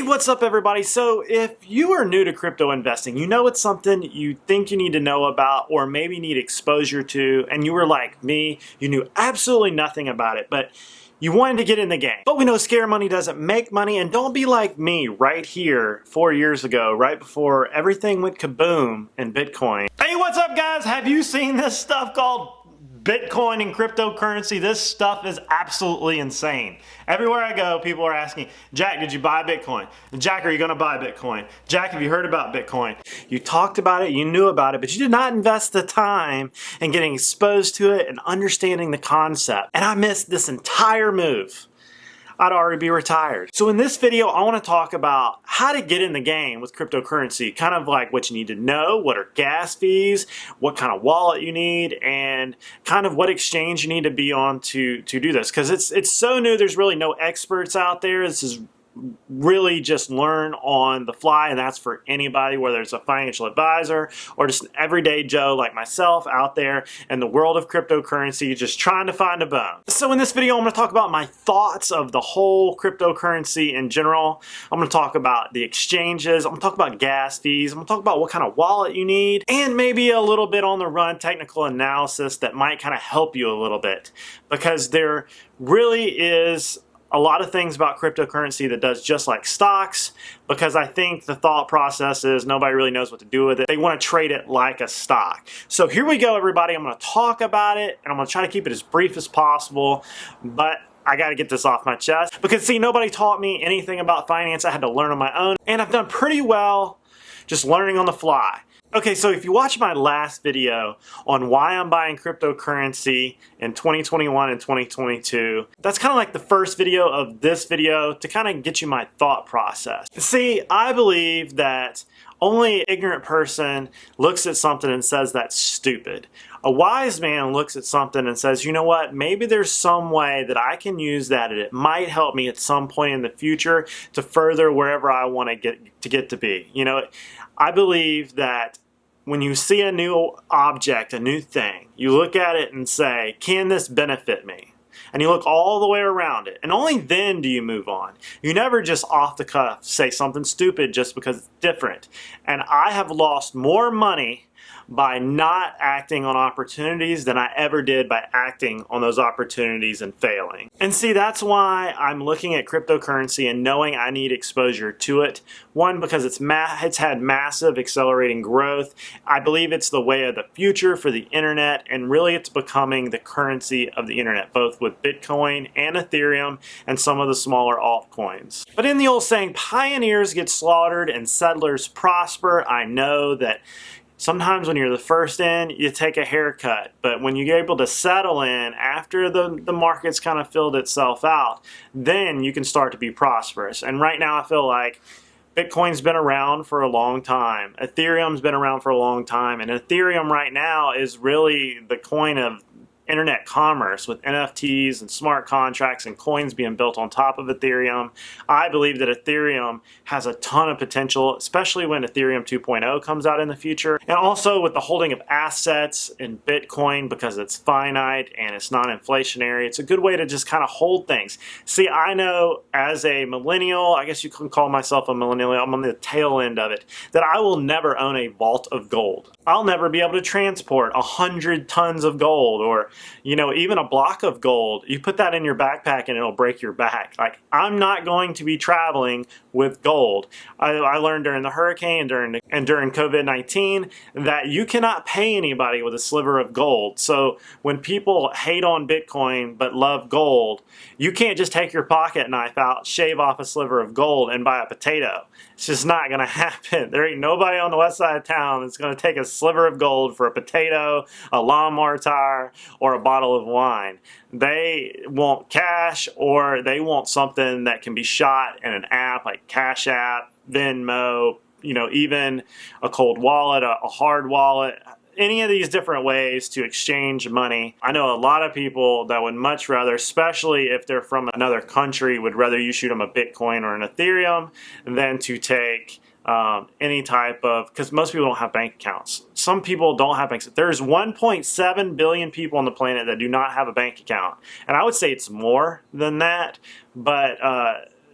Hey, what's up everybody? So if you are new to crypto investing, you know it's something you think you need to know about or maybe need exposure to, and you were like me, you knew absolutely nothing about it, but you wanted to get in the game. But we know scare money doesn't make money, and don't be like me right here 4 years ago, right before everything went kaboom in Bitcoin. Hey, what's up guys? Have you seen this stuff called Bitcoin and cryptocurrency? This stuff is absolutely insane. Everywhere I go, people are asking, Jack, did you buy Bitcoin? Jack, are you gonna buy Bitcoin? Jack, have you heard about Bitcoin? You talked about it, you knew about it, but you did not invest the time in getting exposed to it and understanding the concept. And I missed this entire move. I'd already be retired. So in this video, I want to talk about how to get in the game with cryptocurrency, kind of like what you need to know, what are gas fees, what kind of wallet you need, and kind of what exchange you need to be on to do this. Because it's so new, there's really no experts out there. This is really just learn on the fly, and that's for anybody, whether it's a financial advisor or just an everyday Joe like myself out there in the world of cryptocurrency just trying to find a bone. So in this video, I'm going to talk about my thoughts of the whole cryptocurrency in general. I'm going to talk about the exchanges, I'm going to talk about gas fees, I'm going to talk about what kind of wallet you need, and maybe a little bit on the run technical analysis that might kind of help you a little bit, because there really is a lot of things about cryptocurrency that does just like stocks, because I think the thought process is nobody really knows what to do with it. They want to trade it like a stock. So here we go, everybody. I'm going to talk about it, and I'm going to try to keep it as brief as possible, but I got to get this off my chest because, see, nobody taught me anything about finance. I had to learn on my own, and I've done pretty well just learning on the fly. Okay, so if you watch my last video on why I'm buying cryptocurrency in 2021 and 2022, that's kind of like the first video of this video to kind of get you my thought process. See, I believe that only an ignorant person looks at something and says that's stupid. A wise man looks at something and says, you know what, maybe there's some way that I can use that and it might help me at some point in the future to further wherever I want to get to be. You know, I believe that when you see a new object, a new thing, you look at it and say, can this benefit me? And you look all the way around it, and only then do you move on. You never just off the cuff say something stupid just because it's different. And I have lost more money by not acting on opportunities than I ever did by acting on those opportunities and failing. And see, that's why I'm looking at cryptocurrency and knowing I need exposure to it. One, because it's had massive accelerating growth. I believe it's the way of the future for the internet, and really it's becoming the currency of the internet, both with Bitcoin and Ethereum and some of the smaller altcoins. But in the old saying, pioneers get slaughtered and settlers prosper, I know that sometimes when you're the first in, you take a haircut, but when you're able to settle in after the market's kind of filled itself out, then you can start to be prosperous. And right now I feel like Bitcoin's been around for a long time. Ethereum's been around for a long time, and Ethereum right now is really the coin of internet commerce with NFTs and smart contracts and coins being built on top of Ethereum. I believe that Ethereum has a ton of potential, especially when Ethereum 2.0 comes out in the future. And also with the holding of assets in Bitcoin, because it's finite and it's non-inflationary, it's a good way to just kind of hold things. See, I know as a millennial, I guess you can call myself a millennial, I'm on the tail end of it, that I will never own a vault of gold. I'll never be able to transport 100 tons of gold, or you know, even a block of gold. You put that in your backpack and it'll break your back. Like, I'm not going to be traveling with gold. I learned during the hurricane and during COVID-19 that you cannot pay anybody with a sliver of gold. So when people hate on Bitcoin but love gold, you can't just take your pocket knife out, shave off a sliver of gold, and buy a potato. It's just not going to happen. There ain't nobody on the west side of town that's going to take a sliver of gold for a potato, a lawnmower tire, or a bottle of wine. They want cash, or they want something that can be shot in an app like Cash App, Venmo, you know, even a cold wallet, a hard wallet. Any of these different ways to exchange money. I know a lot of people that would much rather, especially if they're from another country, would rather you shoot them a Bitcoin or an Ethereum than to take any type of, because most people don't have bank accounts. Some people don't have bank accounts. There's 1.7 billion people on the planet that do not have a bank account. And I would say it's more than that, but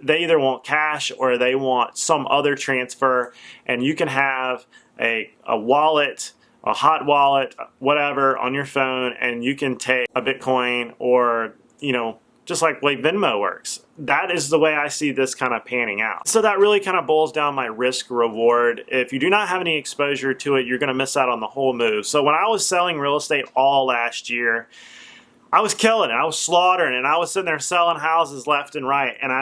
they either want cash or they want some other transfer, and you can have a wallet, a hot wallet, whatever, on your phone, and you can take a Bitcoin, or, you know, just like Venmo works. That is the way I see this kind of panning out. So that really kind of boils down my risk reward. If you do not have any exposure to it, you're going to miss out on the whole move. So when I was selling real estate all last year, I was killing it. I was slaughtering, and I was sitting there selling houses left and right. And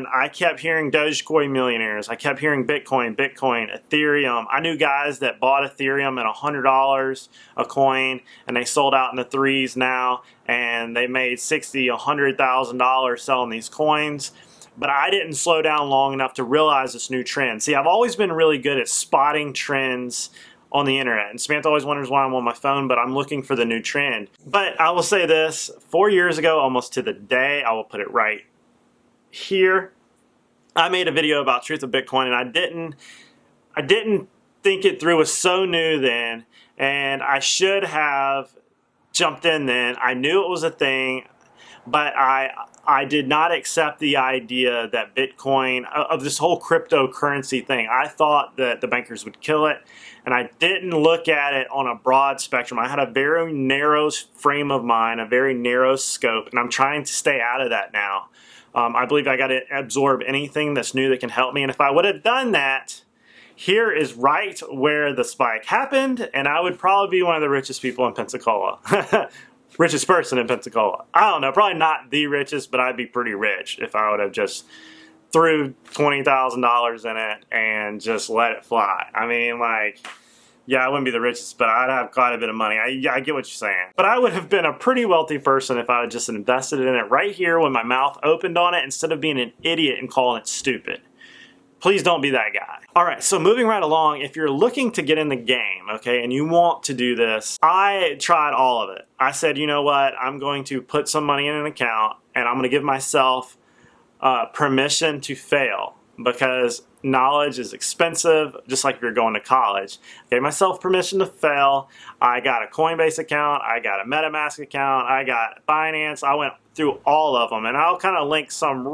I kept hearing Dogecoin millionaires. I kept hearing Bitcoin, Ethereum. I knew guys that bought Ethereum at $100 a coin, and they sold out in the threes now, and they made $60,000, $100,000 selling these coins. But I didn't slow down long enough to realize this new trend. See, I've always been really good at spotting trends on the internet, and Samantha always wonders why I'm on my phone, but I'm looking for the new trend. But I will say this, 4 years ago, almost to the day, I will put it right here, I made a video about truth of Bitcoin, and I didn't think it through. It was so new then, and I should have jumped in then. I knew it was a thing, but I did not accept the idea that Bitcoin, of this whole cryptocurrency thing. I thought that the bankers would kill it, and I didn't look at it on a broad spectrum. I had a very narrow frame of mind, a very narrow scope, and I'm trying to stay out of that now. I believe I got to absorb anything that's new that can help me, and if I would have done that, here is right where the spike happened, and I would probably be one of the richest people in Pensacola. Richest person in Pensacola. I don't know, probably not the richest, but I'd be pretty rich if I would have just threw $20,000 in it and just let it fly. I mean, like, yeah, I wouldn't be the richest, but I'd have quite a bit of money. I get what you're saying. But I would have been a pretty wealthy person if I had just invested in it right here when my mouth opened on it, instead of being an idiot and calling it stupid. Please don't be that guy. All right, so moving right along, if you're looking to get in the game, okay, and you want to do this, I tried all of it. I said, you know what, I'm going to put some money in an account, and I'm going to give myself permission to fail, because knowledge is expensive, just like if you're going to college. I gave myself permission to fail. I got a Coinbase account, I got a MetaMask account, I got Binance. I went through all of them, and I'll kind of link some.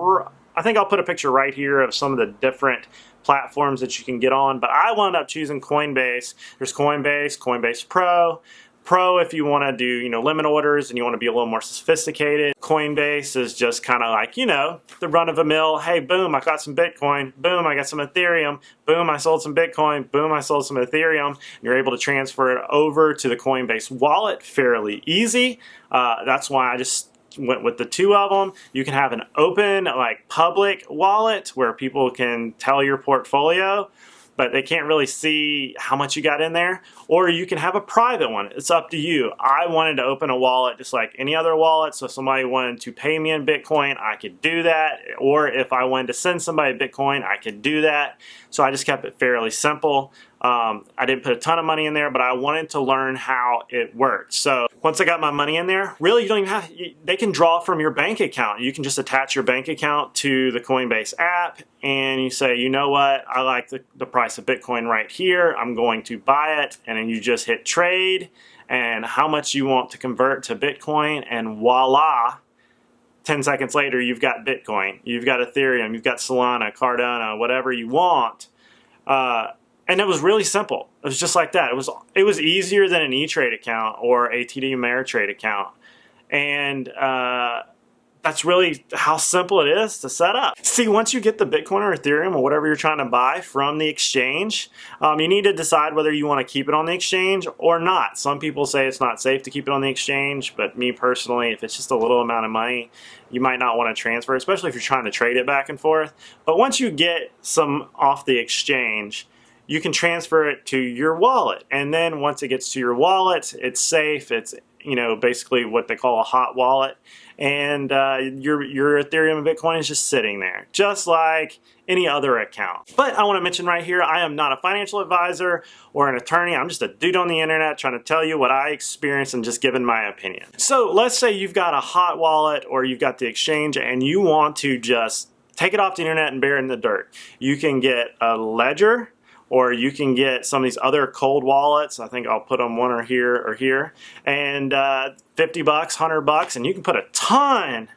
I think I'll put a picture right here of some of the different platforms that you can get on, but I wound up choosing Coinbase. There's Coinbase, Coinbase Pro. Pro if you want to do, you know, limit orders and you want to be a little more sophisticated. Coinbase is just kind of like, you know, the run of the mill. Hey, boom, I got some Bitcoin. Boom, I got some Ethereum. Boom, I sold some Bitcoin. Boom, I sold some Ethereum. You're able to transfer it over to the Coinbase wallet fairly easy. That's why I just went with the two of them. You can have an open, like, public wallet where people can tell your portfolio, but they can't really see how much you got in there. Or you can have a private one. It's up to you. I wanted to open a wallet just like any other wallet, so if somebody wanted to pay me in Bitcoin, I could do that. Or if I wanted to send somebody Bitcoin, I could do that. So I just kept it fairly simple. I didn't put a ton of money in there, but I wanted to learn how it worked. So once I got my money in there, really you don't even have, they can draw from your bank account. You can just attach your bank account to the Coinbase app, and you say, you know what, I like the price of Bitcoin right here. I'm going to buy it. And then you just hit trade and how much you want to convert to Bitcoin, and voila, 10 seconds later, you've got Bitcoin, you've got Ethereum, you've got Solana, Cardano, whatever you want. And it was really simple. It was just like that. It was easier than an E-Trade account or a TD Ameritrade account. And that's really how simple it is to set up. See, once you get the Bitcoin or Ethereum or whatever you're trying to buy from the exchange, you need to decide whether you want to keep it on the exchange or not. Some people say it's not safe to keep it on the exchange, but me personally, if it's just a little amount of money, you might not want to transfer, especially if you're trying to trade it back and forth. But once you get some off the exchange, you can transfer it to your wallet. And then once it gets to your wallet, it's safe. It's, you know, basically what they call a hot wallet. And your Ethereum and Bitcoin is just sitting there, just like any other account. But I want to mention right here, I am not a financial advisor or an attorney. I'm just a dude on the internet trying to tell you what I experienced and just giving my opinion. So let's say you've got a hot wallet or you've got the exchange and you want to just take it off the internet and bury it in the dirt. You can get a ledger, or you can get some of these other cold wallets. I think I'll put them one or here, and $50, $100, and you can put a ton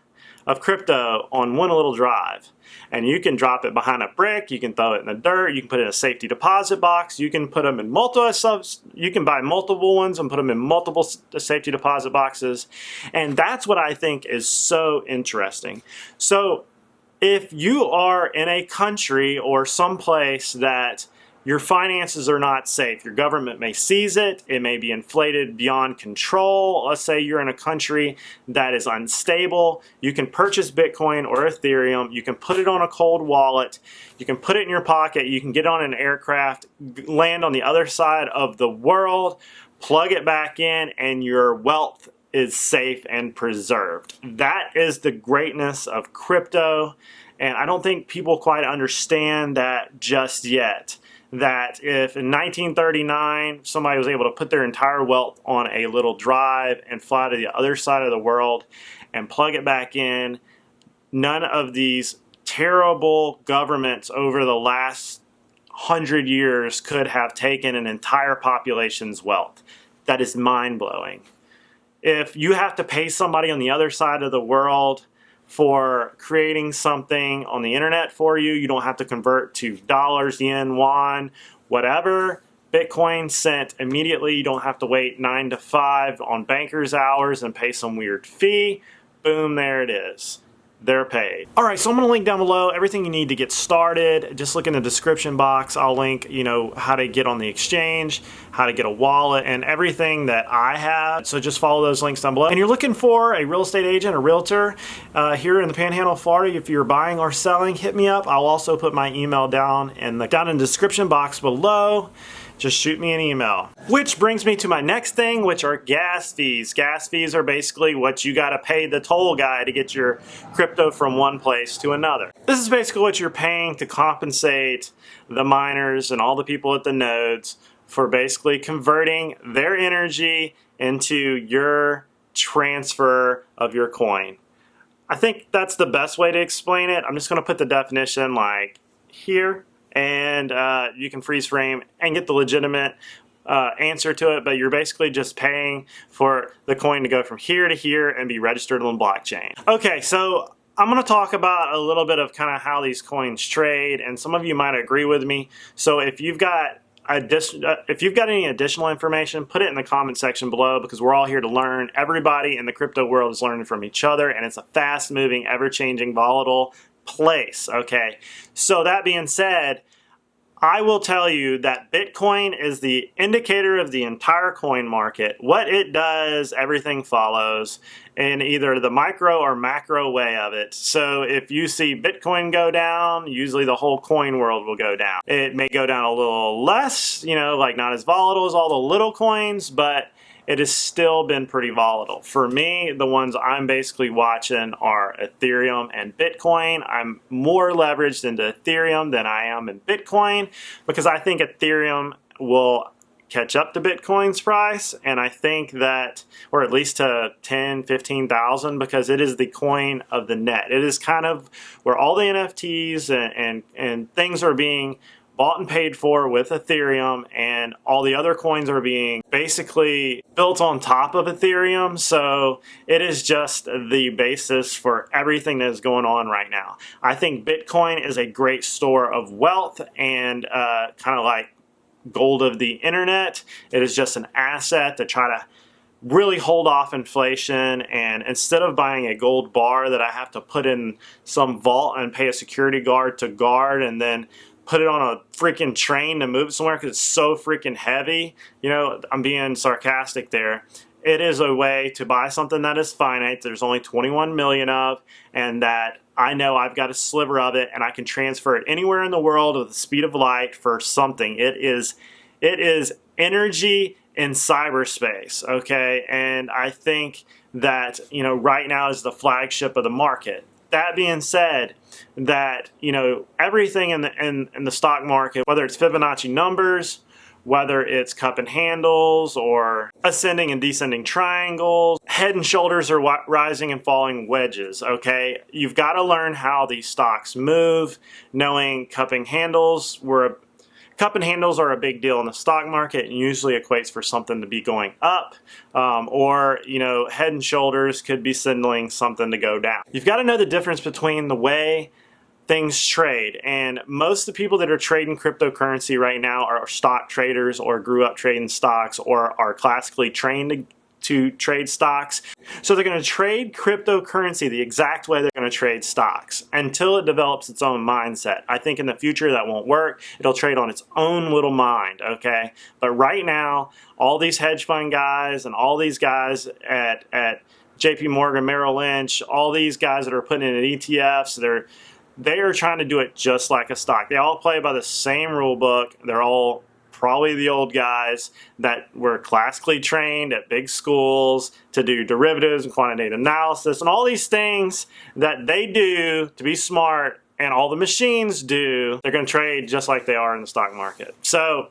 of crypto on one little drive. and you can drop it behind a brick, you can throw it in the dirt, you can put it in a safety deposit box, you can put them in multiple you can buy multiple ones and put them in multiple safety deposit boxes. And that's what I think is so interesting. So if you are in a country or someplace that your finances are not safe, your government may seize it, it may be inflated beyond control. Let's say you're in a country that is unstable. You can purchase Bitcoin or Ethereum, you can put it on a cold wallet, you can put it in your pocket, you can get on an aircraft, land on the other side of the world, plug it back in, and your wealth is safe and preserved. That is the greatness of crypto, and I don't think people quite understand that just yet. That if in 1939 somebody was able to put their entire wealth on a little drive and fly to the other side of the world and plug it back in, none of these terrible governments over the last 100 years could have taken an entire population's wealth. That is mind-blowing. If you have to pay somebody on the other side of the world for creating something on the internet for you, you don't have to convert to dollars, yen, won, whatever. Bitcoin sent immediately. You don't have to wait 9 to 5 on banker's hours and pay some weird fee. Boom, there it is. They're paid. All right, so I'm going to link down below everything you need to get started. Just look in the description box. I'll link, how to get on the exchange, how to get a wallet, and everything that I have. So just follow those links down below. And you're looking for a real estate agent, a realtor here in the Panhandle of Florida. If you're buying or selling, hit me up. I'll also put my email down in the description box below. Just shoot me an email. Which brings me to my next thing, which are gas fees. Gas fees are basically what you gotta pay the toll guy to get your crypto from one place to another. This is basically what you're paying to compensate the miners and all the people at the nodes for basically converting their energy into your transfer of your coin. I think that's the best way to explain it. I'm just gonna put the definition like here. And you can freeze frame and get the legitimate answer to it, but you're basically just paying for the coin to go from here to here and be registered on the blockchain. Okay, so I'm going to talk about a little bit of kind of how these coins trade, and some of you might agree with me. So if you've got any additional information, put it in the comment section below, because we're all here to learn. Everybody in the crypto world is learning from each other, and it's a fast-moving, ever-changing, volatile place. Okay, so that being said, I will tell you that Bitcoin is the indicator of the entire coin market. What it does, everything follows in either the micro or macro way of it. So if you see Bitcoin go down, usually the whole coin world will go down. It may go down a little less, like not as volatile as all the little coins, but it has still been pretty volatile. For me, the ones I'm basically watching are Ethereum and Bitcoin. I'm more leveraged into Ethereum than I am in Bitcoin, because I think Ethereum will catch up to Bitcoin's price, and I think that, or at least to 10, 15,000, because it is the coin of the net. It is kind of where all the NFTs and things are being bought and paid for with Ethereum, and all the other coins are being basically built on top of Ethereum. So it is just the basis for everything that is going on right now. I think Bitcoin is a great store of wealth and kind of like gold of the internet. It is just an asset to try to really hold off inflation, and instead of buying a gold bar that I have to put in some vault and pay a security guard to guard and then put it on a freaking train to move it somewhere because it's so freaking heavy. I'm being sarcastic there. It is a way to buy something that is finite, there's only 21 million of, and that I know I've got a sliver of it, and I can transfer it anywhere in the world with the speed of light for something. It is energy in cyberspace, okay? And I think that, right now is the flagship of the market. That being said, that everything in the stock market, whether it's Fibonacci numbers, whether it's cup and handles, or ascending and descending triangles, head and shoulders, or rising and falling wedges, okay? You've got to learn how these stocks move, knowing cup and handles are a big deal in the stock market, and usually equates for something to be going up, or head and shoulders could be signaling something to go down. You've got to know the difference between the way things trade. And most of the people that are trading cryptocurrency right now are stock traders or grew up trading stocks or are classically trained to trade stocks. So they're going to trade cryptocurrency the exact way they're going to trade stocks until it develops its own mindset. I think in the future that won't work. It'll trade on its own little mind, okay? But right now, all these hedge fund guys and all these guys at JP Morgan, Merrill Lynch, all these guys that are putting in ETFs, they are trying to do it just like a stock. They all play by the same rule book. They're all probably the old guys that were classically trained at big schools to do derivatives and quantitative analysis and all these things that they do to be smart and all the machines do. They're going to trade just like they are in the stock market. So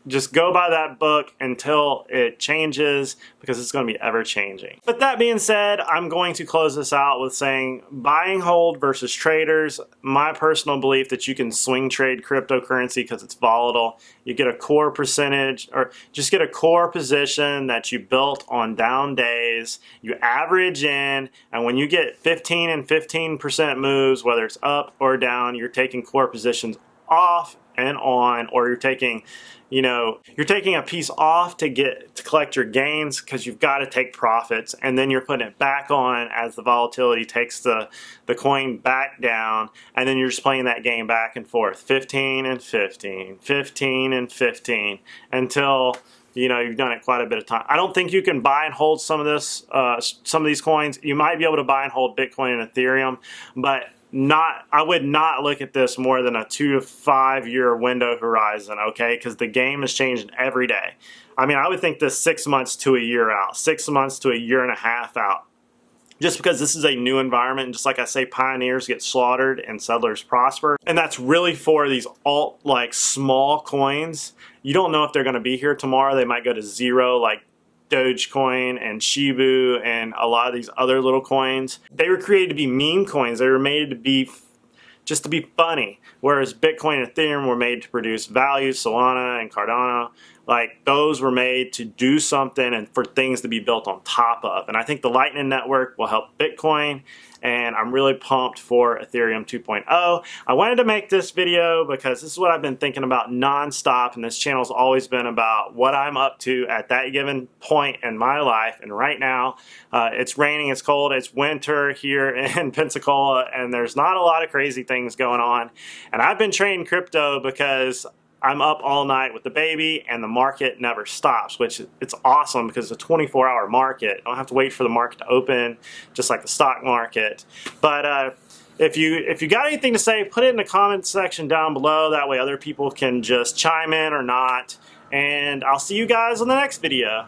just go by that book until it changes, because it's going to be ever changing. But that being said, I'm going to close this out with saying buy and hold versus traders. My personal belief that you can swing trade cryptocurrency because it's volatile. You get a core percentage, or just get a core position that you built on down days. You average in, and when you get 15 and 15% moves, whether it's up or down, you're taking core positions off and on, or you're taking a piece off to collect your gains because you've got to take profits, and then you're putting it back on as the volatility takes the coin back down, and then you're just playing that game back and forth, 15 and 15, 15 and 15, until you've done it quite a bit of time. I don't think you can buy and hold some of these coins. You might be able to buy and hold Bitcoin and Ethereum, but I would not look at this more than a 2 to 5 year window horizon, okay? Because the game is changing every day. I mean, I would think this 6 months to a year out, 6 months to a year and a half out. Just because this is a new environment, and just like I say, pioneers get slaughtered and settlers prosper. And that's really for these small coins. You don't know if they're going to be here tomorrow. They might go to zero, like Dogecoin and Shibu and a lot of these other little coins. They were created to be meme coins. They were made to be just to be funny, whereas Bitcoin and Ethereum were made to produce value. Solana and Cardano, like those were made to do something and for things to be built on top of. And I think the Lightning Network will help Bitcoin, and I'm really pumped for Ethereum 2.0. I wanted to make this video because this is what I've been thinking about nonstop, and this channel's always been about what I'm up to at that given point in my life. And right now, it's raining, it's cold, it's winter here in Pensacola, and there's not a lot of crazy things going on. And I've been trading crypto because I'm up all night with the baby, and the market never stops, which it's awesome because it's a 24-hour market. I don't have to wait for the market to open, just like the stock market. But if you got anything to say, put it in the comment section down below. That way other people can just chime in or not. And I'll see you guys on the next video.